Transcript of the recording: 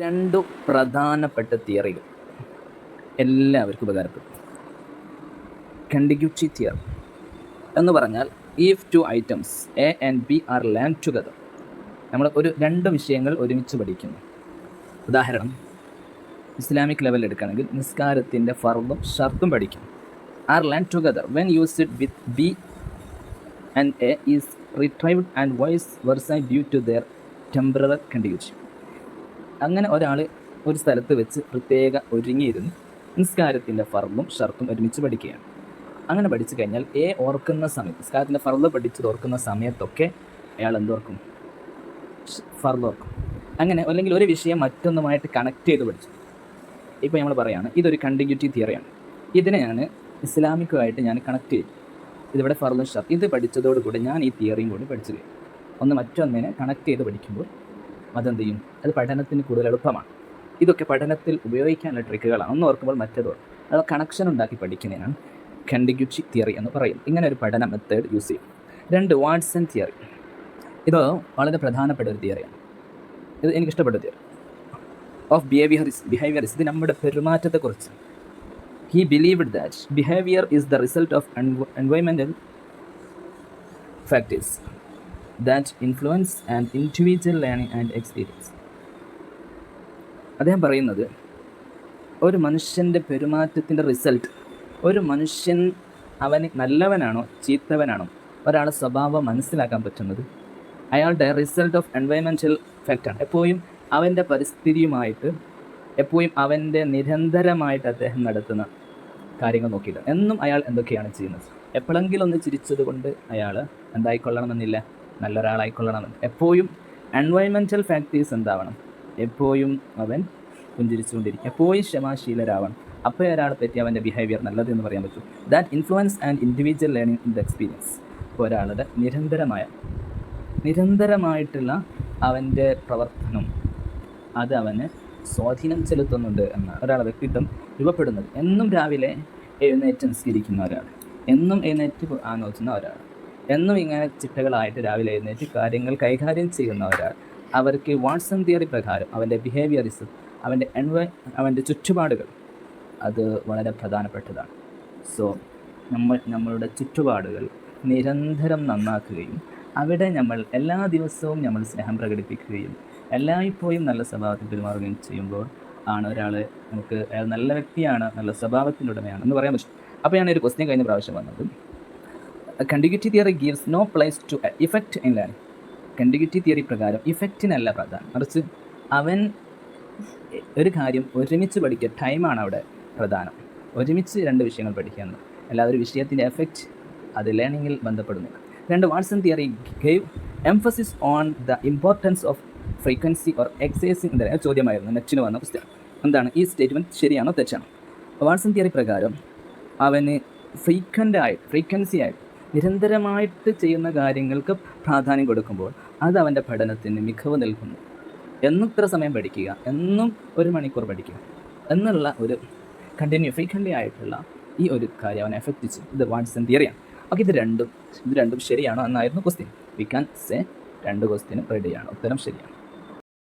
രണ്ടു പ്രധാനപ്പെട്ട തിയറികൾ എല്ലാവർക്കും ഉപകാരപ്പെടും. കണ്ടിഗ്യൂറ്റി തിയറി എന്ന് പറഞ്ഞാൽ if two items A and B are learn together, നമ്മൾ രണ്ട് വിഷയങ്ങൾ ഒരുമിച്ച് പഠിക്കുന്നു. ഉദാഹരണം, ഇസ്ലാമിക് ലെവലിൽ എടുക്കുകയാണെങ്കിൽ നിസ്കാരത്തിൻ്റെ ഫർളും ഷർത്തും പഠിക്കും. Are learn together when used with B and A is retrieved and vice versa due to their temporary contiguity. അങ്ങനെ ഒരാൾ ഒരു സ്ഥലത്ത് വെച്ച് പ്രത്യേക ഒരുങ്ങിയിരുന്ന് നിസ്കാരത്തിൻ്റെ ഫർളും ഷർത്തും ഒരുമിച്ച് പഠിക്കുകയാണ്. അങ്ങനെ പഠിച്ചു കഴിഞ്ഞാൽ എ ഓർക്കുന്ന സമയത്ത്, നിസ്കാരത്തിൻ്റെ ഫർള് പഠിച്ചത് ഓർക്കുന്ന സമയത്തൊക്കെ അയാൾ എന്തോർക്കും? ഫർള് ഓർക്കും. അങ്ങനെ അല്ലെങ്കിൽ ഒരു വിഷയം മറ്റൊന്നുമായിട്ട് കണക്ട് ചെയ്ത് പഠിച്ചു. ഇപ്പോൾ നമ്മൾ പറയുകയാണ് ഇതൊരു കണ്ടിഗ്യൂറ്റി തിയറിയാണ്, ഇതിനെ ഞാൻ ഇസ്ലാമിക്കുമായിട്ട് ഞാൻ കണക്ട് ചെയ്യും. ഇതിവിടെ ഫർളും ഷർത്ത് ഇത് പഠിച്ചതോടുകൂടി ഞാൻ ഈ തിയറിയും കൂടി പഠിച്ചു കഴിയും. ഒന്ന് മറ്റൊന്നിനെ കണക്ട് ചെയ്ത് പഠിക്കുമ്പോൾ അതെന്ത് ചെയ്യും? അത് പഠനത്തിന് കൂടുതൽ എളുപ്പമാണ്. ഇതൊക്കെ പഠനത്തിൽ ഉപയോഗിക്കാനുള്ള ട്രിക്കുകളാണ്. ഒന്ന് ഓർക്കുമ്പോൾ മറ്റേതോ അത് കണക്ഷൻ ഉണ്ടാക്കി പഠിക്കുന്നതിനാണ് കണ്ടിഗ്യൂറ്റി തിയറി എന്ന് പറയും. ഇങ്ങനെ ഒരു പഠന മെത്തേഡ് യൂസ് ചെയ്യും. രണ്ട്, വാട്സൺ തിയറി. ഇത് വളരെ പ്രധാനപ്പെട്ട ഒരു തിയറിയാണ്. ഇത് എനിക്കിഷ്ടപ്പെട്ട തിയറി ഓഫ് ബിഹേവിയറിസ്. ഇത് നമ്മുടെ പെരുമാറ്റത്തെക്കുറിച്ച്. He believed that behaviour is the result of environmental factors that influence and individual learning and experience. അദ്ദേഹം പറയുന്നത് ഒരു മനുഷ്യൻ്റെ പെരുമാറ്റത്തിൻ്റെ റിസൾട്ട്, ഒരു മനുഷ്യൻ അവന് നല്ലവനാണോ ചീത്തവനാണോ ഒരാളുടെ സ്വഭാവം മനസ്സിലാക്കാൻ പറ്റുന്നത് അയാളുടെ റിസൾട്ട് ഓഫ് എൻവയോൺമെൻറ്റൽ ഫാക്റ്റാണ്. എപ്പോഴും അവൻ്റെ പരിസ്ഥിതിയുമായിട്ട്, എപ്പോഴും അവൻ്റെ നിരന്തരമായിട്ട് അദ്ദേഹം നടത്തുന്ന കാര്യങ്ങൾ നോക്കിയിട്ട് എന്നും അയാൾ എന്തൊക്കെയാണ് ചെയ്യുന്നത്. എപ്പോഴെങ്കിലും ഒന്ന് ചിരിച്ചത് കൊണ്ട് അയാൾ എന്തായിക്കൊള്ളണമെന്നില്ല, നല്ലൊരാളായിക്കൊള്ളണമെന്ന്. എപ്പോഴും എൻവയോൺമെൻറ്റൽ ഫാക്ടേഴ്സ് എന്താവണം? എപ്പോഴും അവൻ പുഞ്ചിരിച്ചുകൊണ്ടിരിക്കും, എപ്പോഴും ക്ഷമാശീലരാവണം. അപ്പോൾ ഒരാളെ പറ്റി അവൻ്റെ ബിഹേവിയർ നല്ലതെന്ന് പറയാൻ പറ്റും. That influence and individual learning in the experience. ഇപ്പോൾ ഒരാളുടെ നിരന്തരമായിട്ടുള്ള അവൻ്റെ പ്രവർത്തനം അത് അവന് സ്വാധീനം ചെലുത്തുന്നുണ്ട് എന്ന ഒരാളെ വ്യക്തിത്വം രൂപപ്പെടുന്നത്. എന്നും രാവിലെ എഴുന്നേറ്റ് നിസ്കരിക്കുന്ന ഒരാൾ, എന്നും എഴുന്നേറ്റ് ആലോചിക്കുന്ന ഒരാൾ, എന്നും ഇങ്ങനെ ചിട്ടകളായിട്ട് രാവിലെ എഴുന്നേറ്റ് കാര്യങ്ങൾ കൈകാര്യം ചെയ്യുന്ന ഒരാൾ, അവർക്ക് വാട്സൺ തിയറി പ്രകാരം അവൻ്റെ ബിഹേവിയറിസം, അവൻ്റെ ചുറ്റുപാടുകൾ അത് വളരെ പ്രധാനപ്പെട്ടതാണ്. സോ നമ്മളുടെ ചുറ്റുപാടുകൾ നിരന്തരം നന്നാക്കുകയും അവിടെ നമ്മൾ എല്ലാ ദിവസവും നമ്മൾ സ്നേഹം പ്രകടിപ്പിക്കുകയും എല്ലായ്പ്പോഴും നല്ല സ്വഭാവത്തിൽ പെരുമാറുകയും ചെയ്യുമ്പോൾ ആണ് ഒരാൾ നമുക്ക് നല്ല വ്യക്തിയാണ്, നല്ല സ്വഭാവത്തിൻ്റെ ഉടമയാണ് എന്ന് പറയാൻ പറ്റും. അപ്പോൾ ഞാനൊരു ക്വസ്റ്റ്യൻ കഴിഞ്ഞ പ്രാവശ്യം വന്നത്, contiguity theory gives no place to effect in learning. Contiguity theory പ്രകാരം ഇഫക്റ്റിനല്ല പ്രധാനം, മറിച്ച് അവൻ ഒരു കാര്യം ഒരുമിച്ച് പഠിക്കുക, ടൈമാണ് അവിടെ പ്രധാനം. ഒരുമിച്ച് രണ്ട് വിഷയങ്ങൾ പഠിക്കുകയാണ്, അല്ലാതെ ഒരു വിഷയത്തിൻ്റെ എഫക്റ്റ് അത് ലേണിങ്ങിൽ ബന്ധപ്പെടുന്നു. രണ്ട്, Watson theory gave emphasis on the importance of frequency or exercising. ചോദ്യമായിരുന്നു നെറ്റിന് വന്ന പുസ്തകം. എന്താണ് ഈ സ്റ്റേറ്റ്മെൻറ്റ്, ശരിയാണോ തെറ്റാണോ? വാട്സൺ തിയറി പ്രകാരം അവന് ഫ്രീക്വൻസി ആയിട്ട് നിരന്തരമായിട്ട് ചെയ്യുന്ന കാര്യങ്ങൾക്ക് പ്രാധാന്യം കൊടുക്കുമ്പോൾ അത് അവൻ്റെ പഠനത്തിന് മികവ് നൽകുന്നു. എന്നും ഇത്ര സമയം പഠിക്കുക, എന്നും 1 മണിക്കൂർ പഠിക്കുക എന്നുള്ള ഒരു ഫ്രീക്വൻ്റ് ആയിട്ടുള്ള ഈ ഒരു കാര്യം അവനെ എഫക്റ്റ് ചെയ്യും. ഇത് വാട്സൺ തിയറിയാണ്. ഓക്കെ, ഇത് രണ്ടും ശരിയാണോ എന്നായിരുന്നു ക്വസ്റ്റ്യൻ. വി ക്യാൻ സേ 2 ക്വസ്റ്റ്യനും റെഡിയാണ്, ഉത്തരം ശരിയാണ്.